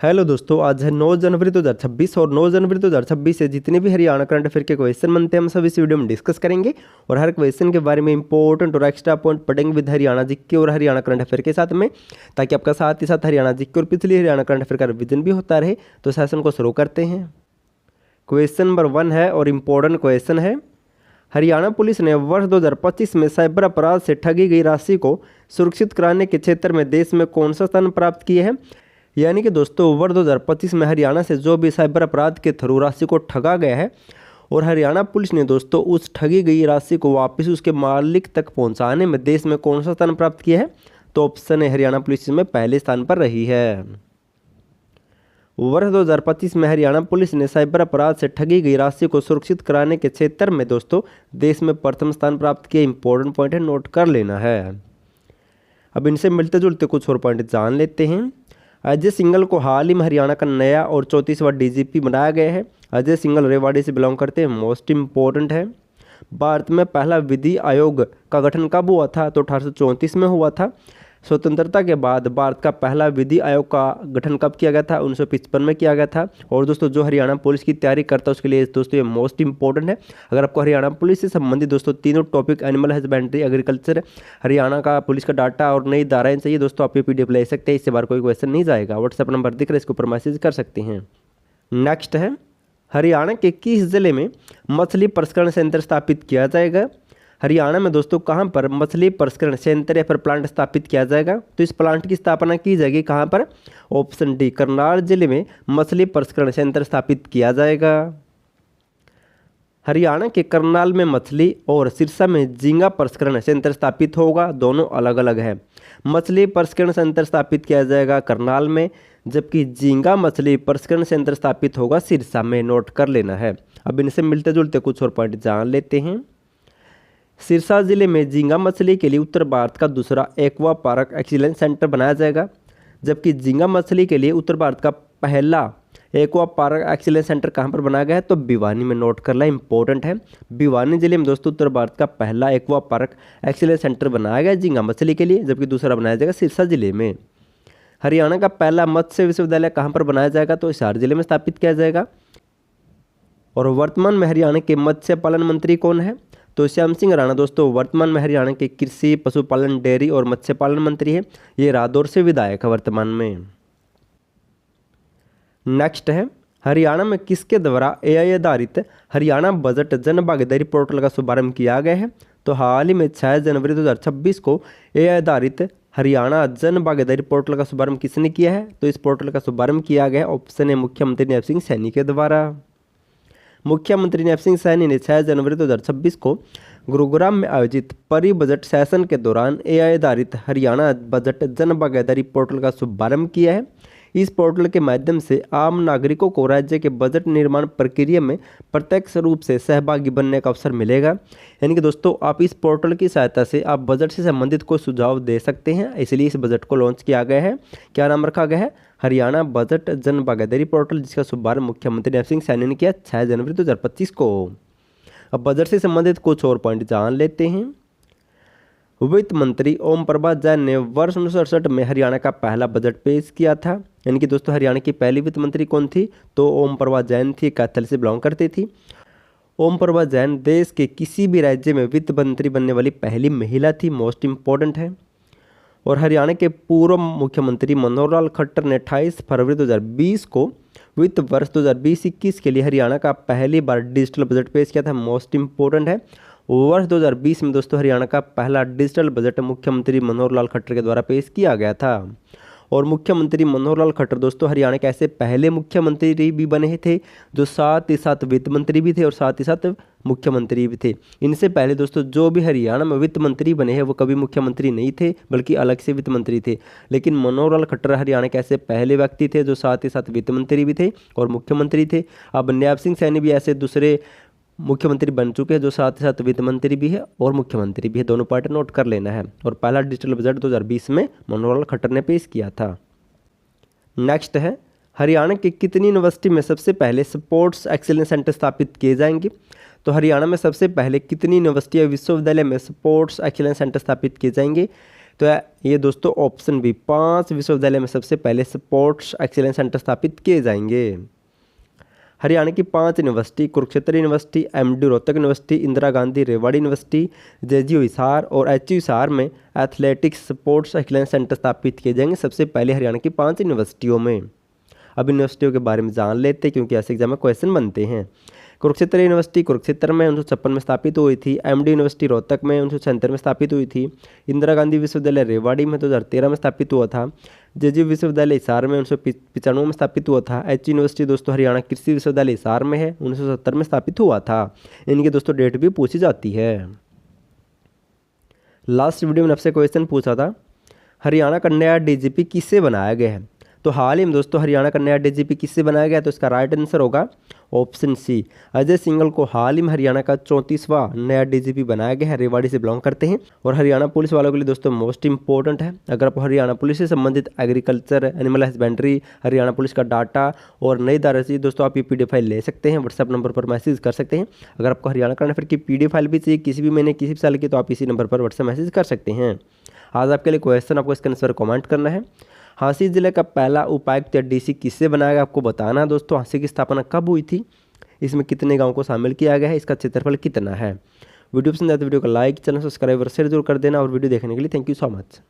Hello दोस्तों, आज है 9 जनवरी 2026 और 9 जनवरी 2026 से जितने भी हरियाणा करंट अफेयर के क्वेश्चन बनते हैं हम सब इस वीडियो में डिस्कस करेंगे और हर क्वेश्चन के बारे में इंपॉर्टेंट और एक्स्ट्रा पॉइंट पढ़ेंगे विद हरियाणा जीके और हरियाणा करंट अफेयर के साथ में, ताकि आपका साथ ही साथ हरियाणा जीके और पिछली हरियाणा करंट अफेयर का रिविजन भी होता रहे। तो सेशन को शुरू करते हैं। क्वेश्चन नंबर 1 है और इम्पोर्टेंट क्वेश्चन है। हरियाणा पुलिस ने वर्ष 2025 में साइबर अपराध से ठगी गई राशि को सुरक्षित कराने के क्षेत्र में देश में कौन सा स्थान प्राप्त किए हैं। यानी कि दोस्तों वर्ष 2025 में हरियाणा से जो भी साइबर अपराध के थ्रू राशि को ठगा गया है और हरियाणा पुलिस ने दोस्तों उस ठगी गई राशि को वापस उसके मालिक तक पहुंचाने में देश में कौन सा स्थान प्राप्त किया है। तो ऑप्शन है हरियाणा पुलिस में पहले स्थान पर रही है। वर्ष 2025 में हरियाणा पुलिस ने साइबर अपराध से ठगी गई राशि को सुरक्षित कराने के क्षेत्र में दोस्तों देश में प्रथम स्थान प्राप्त किया। इंपॉर्टेंट पॉइंट है, नोट कर लेना है। अब इनसे मिलते जुलते कुछ और पॉइंट जान लेते हैं। अजय सिंघल को हाल ही में हरियाणा का नया और 34वां डीजीपी बनाया गया है। अजय सिंघल रेवाड़ी से बिलोंग करते हैं। मोस्ट इंपॉर्टेंट है, भारत में पहला विधि आयोग का गठन कब हुआ था। तो 1834 में हुआ था। स्वतंत्रता के बाद भारत का पहला विधि आयोग का गठन कब किया गया था। 1955 में किया गया था। और दोस्तों जो हरियाणा पुलिस की तैयारी करता है उसके लिए दोस्तों ये मोस्ट इंपॉर्टेंट है। अगर आपको हरियाणा पुलिस से संबंधित दोस्तों तीनों topic animal husbandry, agriculture, Haryana का पुलिस का डाटा और नई धाराएं चाहिए दोस्तों, आप ये PDF ले सकते हैं। इससे बार कोई क्वेश्चन नहीं जाएगा। व्हाट्सएप नंबर दिख रहा है, इसके ऊपर मैसेज कर सकते हैं। नेक्स्ट है, हरियाणा के किस जिले में मछली प्रसंस्करण संयंत्र स्थापित किया जाएगा। हरियाणा में दोस्तों कहाँ पर मछली प्रसंस्करण संयंत्र या फिर प्लांट स्थापित किया जाएगा। तो इस प्लांट की स्थापना की जाएगी कहाँ पर। ऑप्शन डी, करनाल जिले में मछली प्रसंस्करण संयंत्र स्थापित किया जाएगा। हरियाणा के करनाल में मछली और सिरसा में झींगा प्रसंस्करण संयंत्र स्थापित होगा। दोनों अलग अलग है। मछली प्रसंस्करण संयंत्र स्थापित किया जाएगा करनाल में, जबकि झींगा मछली प्रसंस्करण संयंत्र स्थापित होगा सिरसा में। नोट कर लेना है। अब इनसे मिलते जुलते कुछ और पॉइंट जान लेते हैं। सिरसा जिले में झींगा मछली के लिए उत्तर भारत का दूसरा एक्वा पार्क एक्सीलेंस सेंटर बनाया जाएगा, जबकि झींगा मछली के लिए उत्तर भारत का पहला एक्वा पार्क एक्सीलेंस सेंटर कहाँ पर बनाया गया है। तो भिवानी में। नोट करना इंपॉर्टेंट है। भिवानी जिले में दोस्तों उत्तर भारत का पहला एक्वा पार्क एक्सीलेंस सेंटर बनाया गया है झींगा मछली के लिए, जबकि दूसरा बनाया जाएगा सिरसा जिले में। हरियाणा का पहला मत्स्य विश्वविद्यालय कहाँ पर बनाया जाएगा। तो हिसार जिले में स्थापित किया जाएगा। और वर्तमान में हरियाणा के मत्स्य पालन मंत्री कौन है। तो श्याम सिंह राणा दोस्तों वर्तमान में हरियाणा के कृषि, पशुपालन, डेयरी और मत्स्य पालन मंत्री है। ये रादौर से विधायक है वर्तमान में। नेक्स्ट है, हरियाणा में किसके द्वारा AI आधारित हरियाणा बजट जन भागीदारी पोर्टल का शुभारंभ किया गया है। तो हाल ही में 6 जनवरी 2026 को AI आधारित हरियाणा जन भागीदारी पोर्टल का शुभारंभ किसने किया है। तो इस पोर्टल का शुभारंभ किया गया है। ऑप्शन है मुख्यमंत्री नैब सिंह सैनी के द्वारा। मुख्यमंत्री नैब सिंह सैनी ने 6 जनवरी 2026 को गुरुग्राम में आयोजित परी बजट सेशन के दौरान AI आधारित हरियाणा बजट जन भागीदारी पोर्टल का शुभारंभ किया है। इस पोर्टल के माध्यम से आम नागरिकों को राज्य के बजट निर्माण प्रक्रिया में प्रत्यक्ष रूप से सहभागी बनने का अवसर मिलेगा। यानी कि दोस्तों आप इस पोर्टल की सहायता से आप बजट से संबंधित कोई सुझाव दे सकते हैं। इसलिए इस बजट को लॉन्च किया गया है। क्या नाम रखा गया है, हरियाणा बजट जन भागीदारी पोर्टल, जिसका शुभारंभ मुख्यमंत्री नैब सिंह सैनी ने किया 6 जनवरी 2025 को। अब बजट से संबंधित कुछ और पॉइंट जान लेते हैं। वित्त मंत्री ओम प्रभात जैन ने वर्ष 1968 में हरियाणा का पहला बजट पेश किया था। यानी कि दोस्तों हरियाणा की पहली वित्त मंत्री कौन थी। तो ओम प्रभात जैन थी, कैथल से बिलोंग करती थी। ओम प्रभात जैन देश के किसी भी राज्य में वित्त मंत्री बनने वाली पहली महिला थी। मोस्ट इंपॉर्टेंट है। और हरियाणा के पूर्व मुख्यमंत्री मनोहर लाल खट्टर ने 28 फरवरी 2020 को वित्त वर्ष 2020-21 के लिए हरियाणा का पहली बार डिजिटल बजट पेश किया था। मोस्ट इंपॉर्टेंट है। वर्ष 2020 में दोस्तों हरियाणा का पहला डिजिटल बजट मुख्यमंत्री मनोहर लाल खट्टर के द्वारा पेश किया गया था। और मुख्यमंत्री मनोहर लाल खट्टर दोस्तों हरियाणा के ऐसे पहले मुख्यमंत्री भी बने थे जो साथ ही साथ वित्त मंत्री भी थे और साथ ही साथ मुख्यमंत्री भी थे। इनसे पहले दोस्तों जो भी हरियाणा में वित्त मंत्री बने हैं वो कभी मुख्यमंत्री नहीं थे, बल्कि अलग से वित्त मंत्री थे। लेकिन मनोहर लाल खट्टर हरियाणा के ऐसे पहले व्यक्ति थे जो साथ ही साथ वित्त मंत्री भी थे और मुख्यमंत्री थे। अब नैब सिंह सैनी भी ऐसे दूसरे मुख्यमंत्री बन चुके हैं जो साथ ही साथ वित्त मंत्री भी है और मुख्यमंत्री भी है। दोनों पार्ट नोट कर लेना है। और पहला डिजिटल बजट 2020 में मनोहर लाल खट्टर ने पेश किया था। नेक्स्ट है, हरियाणा की कितनी यूनिवर्सिटी में सबसे पहले स्पोर्ट्स एक्सीलेंस सेंटर स्थापित किए जाएंगे। तो हरियाणा में सबसे पहले कितनी यूनिवर्सिटी या विश्वविद्यालय में स्पोर्ट्स एक्सीलेंस सेंटर स्थापित किए जाएंगे। तो ये दोस्तों ऑप्शन बी 5 विश्वविद्यालय में सबसे पहले स्पोर्ट्स एक्सीलेंस सेंटर स्थापित किए जाएंगे। हरियाणा की 5 university Kurukshetra university, MD Rohtak university, Indira Gandhi Rewari university, JGU Hisar और एचयू हिसार में एथलेटिक्स स्पोर्ट्स एक्सीलेंस सेंटर स्थापित किए जाएंगे सबसे पहले हरियाणा की 5 यूनिवर्सिटियों में। अब यूनिवर्सिटियों के बारे में जान लेते हैं क्योंकि ऐसे एग्जाम में क्वेश्चन बनते हैं। कुरुक्षेत्र यूनिवर्सिटी कुरुक्षेत्र में 1956 में स्थापित हुई थी। एमडी यूनिवर्सिटी रोहतक में 1976 में स्थापित हुई थी। इंदिरा गांधी विश्वविद्यालय रेवाड़ी में 2013 में स्थापित हुआ था। जेजीयू विश्वविद्यालय हिसार में 1995 में स्थापित हुआ था। एच यूनिवर्सिटी दोस्तों हरियाणा कृषि विश्वविद्यालय हिसार में है, 1970 में स्थापित हुआ था। इनकी दोस्तों डेट भी पूछी जाती है। लास्ट वीडियो में आपसे क्वेश्चन पूछा था हरियाणा का नया डीजीपी किससे बनाया गया है। तो हाल ही में दोस्तों हरियाणा का नया डीजीपी किससे बनाया गया, तो इसका राइट आंसर होगा ऑप्शन सी, अजय सिंघल को हाल ही में हरियाणा का 34वां नया डीजीपी बनाया गया है। रेवाड़ी से बिलोंग करते हैं और हरियाणा पुलिस वालों के लिए दोस्तों मोस्ट इंपॉर्टेंट है। अगर आप हरियाणा पुलिस से संबंधित agriculture, animal husbandry, Haryana police का डाटा और नई धारा चाहिए दोस्तों, आप ये PDF फाइल ले सकते हैं। व्हाट्सएप नंबर पर मैसेज कर सकते हैं। अगर आपको हरियाणा करंट अफेयर की PDF फाइल भी चाहिए किसी भी महीने किसी भी साल की, तो आप इसी नंबर पर व्हाट्सएप मैसेज कर सकते हैं। आज आपके लिए क्वेश्चन, आपको इसका आंसर कमेंट करना है। हांसी जिले का पहला उपायुक्त या DC किससे बनाया गया, आपको बताना है दोस्तों। हांसी की स्थापना कब हुई थी, इसमें कितने गांव को शामिल किया गया है, इसका क्षेत्रफल कितना है। वीडियो पसंद आए तो वीडियो को लाइक, चैनल सब्सक्राइब और शेयर जरूर कर देना। और वीडियो देखने के लिए थैंक यू सो मच।